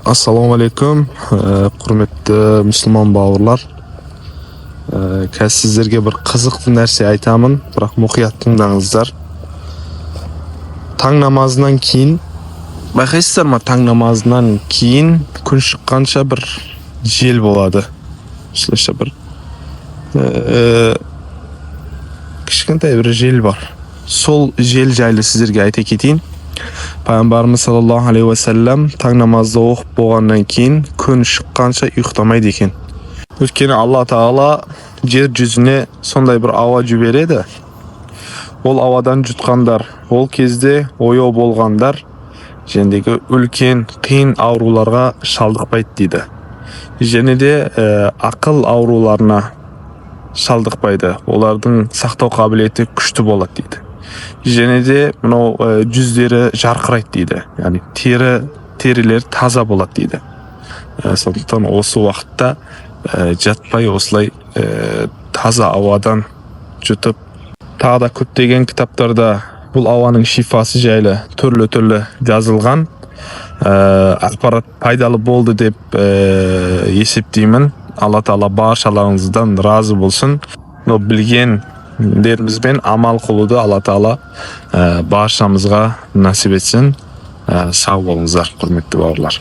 Assalamu alaikum, құрметті мұсылман бауырлар. Қазір сіздерге бір қызықты нәрсе айтамын, бірақ мұқият тыңдаңыздар. Таң намазынан кейін, байқайсыздар ма, таң намазынан кейін күн шыққанша бір жел болады. Осылайша бір кішкентай бір жел бар. Сол жел жайлы сіздерге айта кетейін. Пайғамбарымыз саллаллаху алейхи ва саллям таң намазды оқып болғаннан кейін күн шыққанша ұйықтамайды екен. Өйткені Алла Тағала жер жүзіне сондай бір ауа жібереді. Ол ауадан жұтқандар, ол кезде ояу болғандар жендегі үлкен қиын ауруларға шалдықпайды дейді. Және де ақыл ауруларына шалдықпайды. Олардың сақтау қабілеті күшті болады дейді. Және де мынау жүздері жарқырайды дейді. Яғни терілер таза болады дейді. Сондықтан осы уақытта жатпай осылай таза ауадан жұтып, тағы да көптеген кітаптарда бұл ауаның шифасы жайлы түрлі жазылған. Ақпарат пайдалы болды деп есептеймін. Алла Тағала баршаларыңыздан разы болсын. Білгендерімізбен амал қылуды Алла Тағала баршамызға насіп етсін. Сау болыңыздар, құрметті бауырлар.